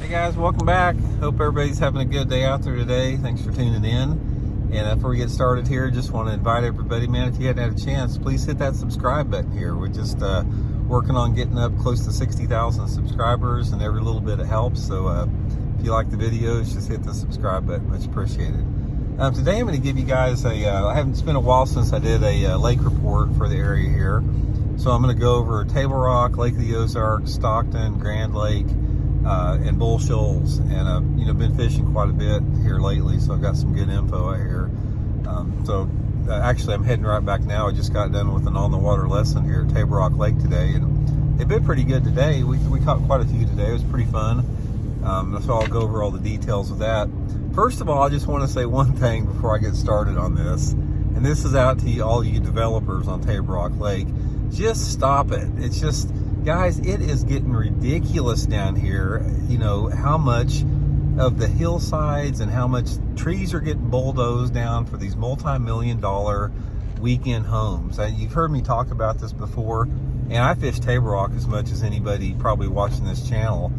Hey guys, welcome back. Hope everybody's having a good day out there today. Thanks for tuning in. And before we get started here, just want to invite everybody, man, if you hadn't had a chance, please hit that subscribe button here. We're just working on getting up close to 60,000 subscribers, and every little bit of helps. So if you like the videos, just hit the subscribe button. Much appreciated. Today I'm going to give you guys it's been a while since I did a lake report for the area here. So I'm going to go over Table Rock, Lake of the Ozarks, Stockton, Grand Lake, and Shoals, and been fishing quite a bit here lately, so I've got some good info out here. Actually, I'm heading right back now. I just got done with an on-the-water lesson here at Table Rock Lake today, and they've been pretty good today. We caught quite a few today. It was pretty fun. So I'll go over all the details of that. First of all, I just want to say one thing before I get started on this, and this is out to all you developers on Table Rock Lake. Just stop it. It's just, guys, it is getting ridiculous down here. You know, how much of the hillsides and how much trees are getting bulldozed down for these multi-million-dollar weekend homes. You've heard me talk about this before, and I fish Table Rock as much as anybody probably watching this channel.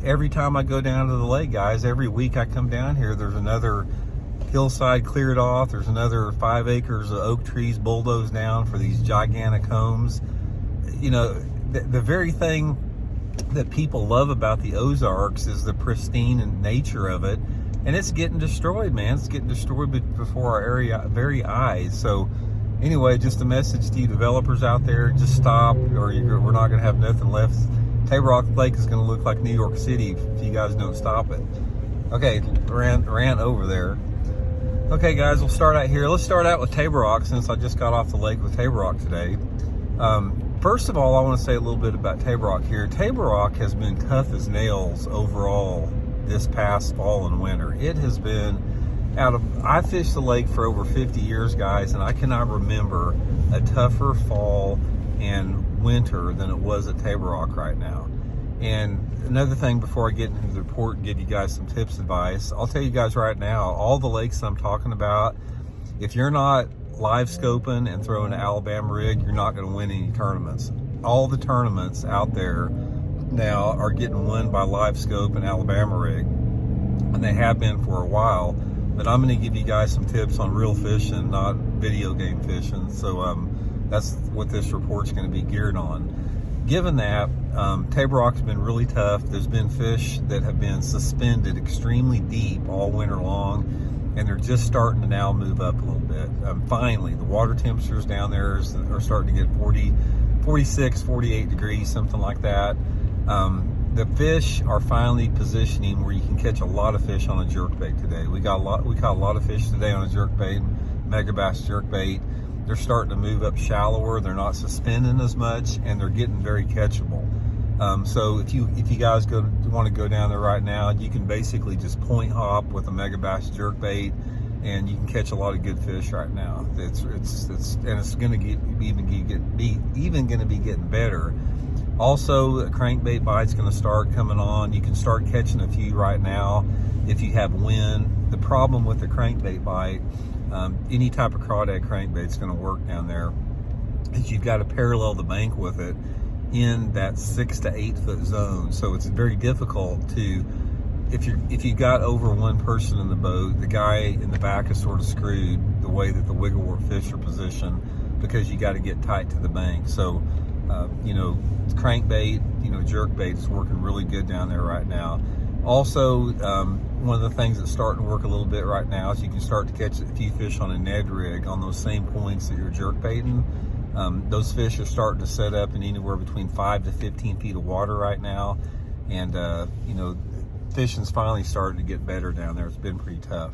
Every time I go down to the lake, guys, every week I come down here, there's another hillside cleared off. There's another 5 acres of oak trees bulldozed down for these gigantic homes. You know, the very thing that people love about the Ozarks is the pristine nature of it, and it's getting destroyed, man. It's getting destroyed before our very eyes. So anyway, just a message to you developers out there: just stop, or we're not going to have nothing left. Table Rock Lake is going to look like New York City if you guys don't stop it. Okay, rant over there. Okay, guys, we'll start out here. Let's start out with Table Rock, since I just got off the lake with Table Rock today. First of all, I want to say a little bit about Table Rock here. Table Rock has been tough as nails overall this past fall and winter. It has been I fished the lake for over 50 years, guys, and I cannot remember a tougher fall and winter than it was at Table Rock right now. And another thing before I get into the report and give you guys some tips, advice, I'll tell you guys right now, all the lakes I'm talking about, if you're not live scoping and throwing an Alabama rig, you're not going to win any tournaments. All the tournaments out there now are getting won by live scope and Alabama rig, and they have been for a while. But I'm going to give you guys some tips on real fishing, not video game fishing. So that's what this report's going to be geared on. Given that, Table Rock's been really tough. There's been fish that have been suspended extremely deep all winter long, and they're just starting to now move up a little bit. Finally, the water temperatures down there are starting to get 46, 48 degrees, something like that. The fish are finally positioning where you can catch a lot of fish on a jerkbait today. We caught a lot of fish today on a jerkbait, mega bass jerkbait. They're starting to move up shallower. They're not suspending as much, and they're getting very catchable. So if you guys want to go down there right now, you can basically just point hop with a mega bass jerkbait, and you can catch a lot of good fish right now. It's going to be getting better. Also, a crankbait bite's going to start coming on. You can start catching a few right now if you have wind. The problem with the crankbait bite, any type of crawdad crankbait is going to work down there, is you've got to parallel the bank with it in that 6 to 8 foot zone. So it's very difficult to, if you got over one person in the boat, the guy in the back is sort of screwed the way that the wiggle worm fish are positioned, because you got to get tight to the bank. So crankbait, jerkbait is working really good down there right now. Also, one of the things that's starting to work a little bit right now is you can start to catch a few fish on a Ned rig on those same points that you're jerkbaiting. Those fish are starting to set up in anywhere between 5 to 15 feet of water right now, and fishing's finally starting to get better down there. It's been pretty tough.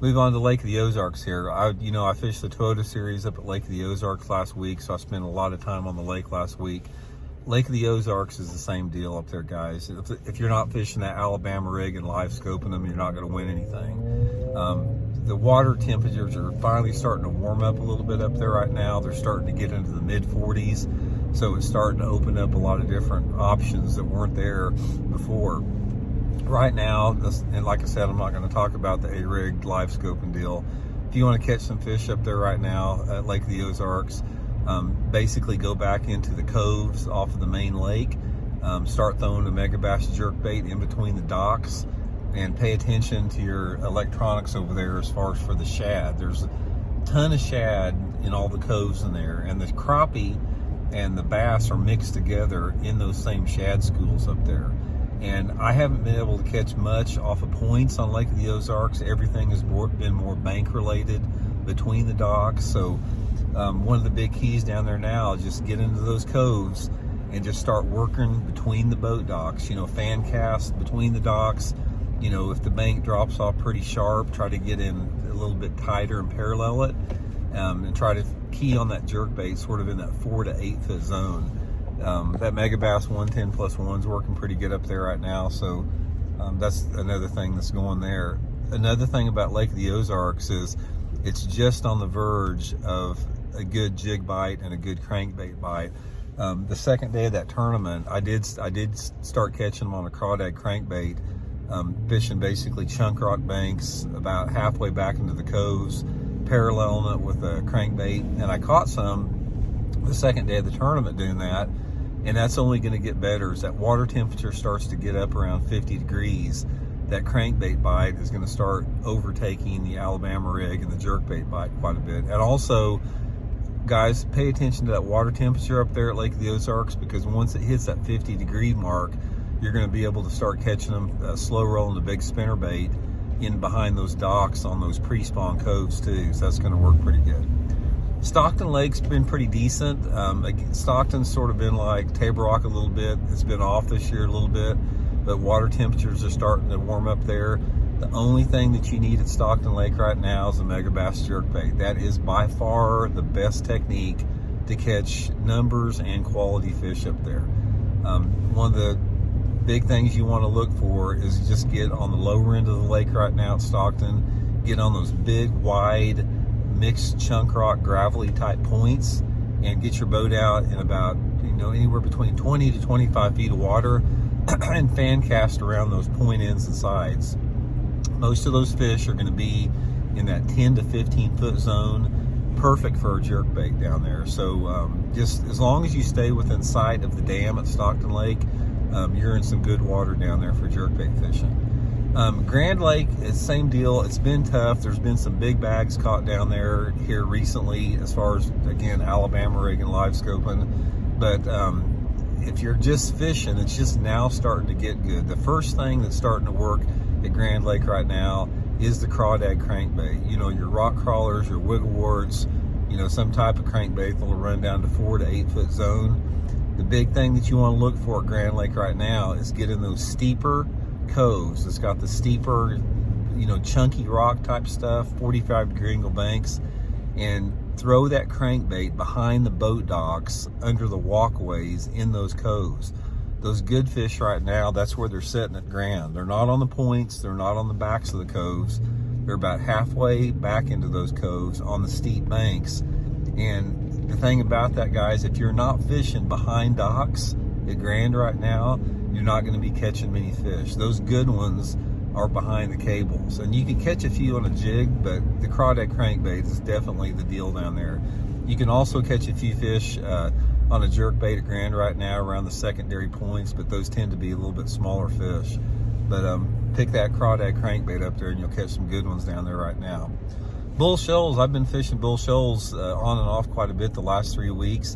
Move on to Lake of the Ozarks here. I fished the Toyota Series up at Lake of the Ozarks last week, so I spent a lot of time on the lake last week. Lake of the Ozarks is the same deal up there, guys. If you're not fishing that Alabama rig and live scoping them, you're not going to win anything. The water temperatures are finally starting to warm up a little bit up there right now. They're starting to get into the mid 40s, so it's starting to open up a lot of different options that weren't there before. Right now, and like I said, I'm not going to talk about the A-rig live scoping deal. If you want to catch some fish up there right now at Lake of the Ozarks, basically go back into the coves off of the main lake start throwing a megabass jerkbait in between the docks, and pay attention to your electronics over there as far as for the shad. There's a ton of shad in all the coves in there, and the crappie and the bass are mixed together in those same shad schools up there. And I haven't been able to catch much off of points on Lake of the Ozarks. Everything has been more bank related between the docks. So one of the big keys down there now is just get into those coves and just start working between the boat docks. Fan cast between the docks. If the bank drops off pretty sharp, try to get in a little bit tighter and parallel it, and try to key on that jerkbait sort of in that 4 to 8 foot zone. That Megabass 110+1 is working pretty good up there right now, so that's another thing that's going there. Another thing about Lake of the Ozarks is it's just on the verge of a good jig bite and a good crankbait bite. The second day of that tournament, I did start catching them on a crawdad crankbait, fishing basically chunk rock banks about halfway back into the coves, paralleling it with a crankbait, and I caught some the second day of the tournament doing that. And that's only going to get better as that water temperature starts to get up around 50 degrees. That crankbait bite is going to start overtaking the Alabama rig and the jerkbait bite quite a bit. And also, guys, pay attention to that water temperature up there at Lake of the Ozarks, because once it hits that 50 degree mark, you're going to be able to start catching them slow rolling the big spinnerbait in behind those docks on those pre-spawn coves too. So that's going to work pretty good. Stockton Lake's been pretty decent. Stockton's sort of been like Table Rock a little bit. It's been off this year a little bit, but water temperatures are starting to warm up there. The only thing that you need at Stockton Lake right now is a megabass jerkbait. That is by far the best technique to catch numbers and quality fish up there. One of the big things you want to look for is just get on the lower end of the lake right now at Stockton. Get on those big, wide, mixed chunk rock, gravelly type points, and get your boat out in about anywhere between 20 to 25 feet of water and fan cast around those point ends and sides. Most of those fish are going to be in that 10 to 15 foot zone, perfect for a jerkbait down there. So just as long as you stay within sight of the dam at Stockton Lake, you're in some good water down there for jerkbait fishing. Grand Lake is same deal. It's been tough. There's been some big bags caught down there here recently, as far as, again, Alabama rig and live scoping. But if you're just fishing, it's just now starting to get good. The first thing that's starting to work at Grand Lake right now is the crawdad crankbait. Your rock crawlers, your wiggle warts, some type of crankbait that'll run down to 4 to 8 foot zone. The big thing that you want to look for at Grand Lake right now is getting those steeper coves. It's got the steeper, chunky rock type stuff, 45 degree angle banks, and throw that crankbait behind the boat docks under the walkways in those coves. Those good fish right now, that's where they're sitting at Grand. They're not on the points, they're not on the backs of the coves. They're about halfway back into those coves on the steep banks. And the thing about that, guys, if you're not fishing behind docks at Grand right now, you're not going to be catching many fish. Those good ones are behind the cables, and you can catch a few on a jig, but the crawdad crankbait is definitely the deal down there. You can also catch a few fish on a jerkbait at Grand right now around the secondary points, but those tend to be a little bit smaller fish. But pick that crawdad crankbait up there and you'll catch some good ones down there right now. Bull Shoals, I've been fishing Bull Shoals on and off quite a bit the last 3 weeks.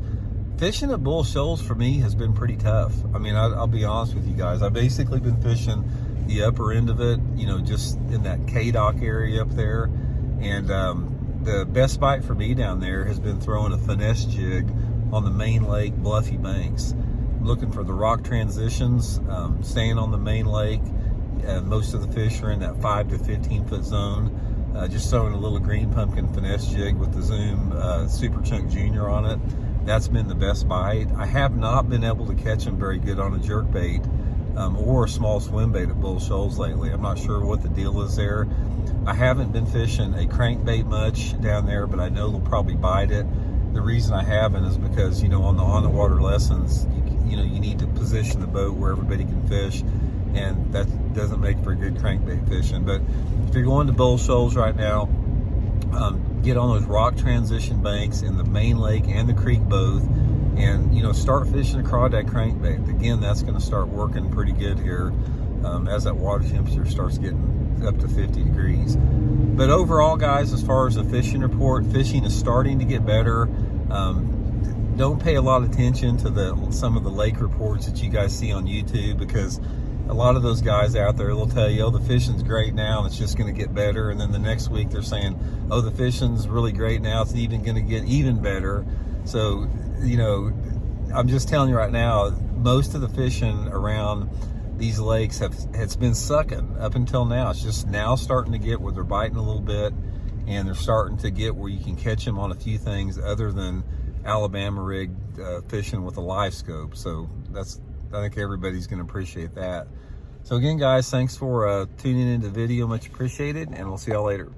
Fishing at Bull Shoals for me has been pretty tough. I mean, I'll be honest with you guys. I've basically been fishing the upper end of it, just in that K-Dock area up there. And the best bite for me down there has been throwing a finesse jig on the main lake bluffy banks. I'm looking for the rock transitions, staying on the main lake. Most of the fish are in that 5 to 15 foot zone. Just throwing a little green pumpkin finesse jig with the Zoom Super Chunk Junior on it. That's been the best bite. I have not been able to catch them very good on a jerkbait or a small swim bait at Bull Shoals lately. I'm not sure what the deal is there. I haven't been fishing a crankbait much down there, but I know they'll probably bite it. The reason I haven't is because, on the water lessons, you need to position the boat where everybody can fish, and that doesn't make for good crankbait fishing. But if you're going to Bull Shoals right now, get on those rock transition banks in the main lake and the creek both. and, you know, start fishing a crawdad crankbait. Again, that's going to start working pretty good here as that water temperature starts getting up to 50 degrees. But overall, guys, as far as the fishing report, fishing is starting to get better. Don't pay a lot of attention to some of the lake reports that you guys see on YouTube, because a lot of those guys out there will tell you, oh, the fishing's great now and it's just going to get better. And then the next week they're saying, oh, the fishing's really great now, it's even going to get even better. So, you know, I'm just telling you right now, most of the fishing around these lakes has been sucking up until now. It's just now starting to get where they're biting a little bit, and they're starting to get where you can catch them on a few things other than Alabama rig fishing with a live scope. So I think everybody's going to appreciate that. So again, guys, thanks for tuning into the video. Much appreciated, and we'll see y'all later.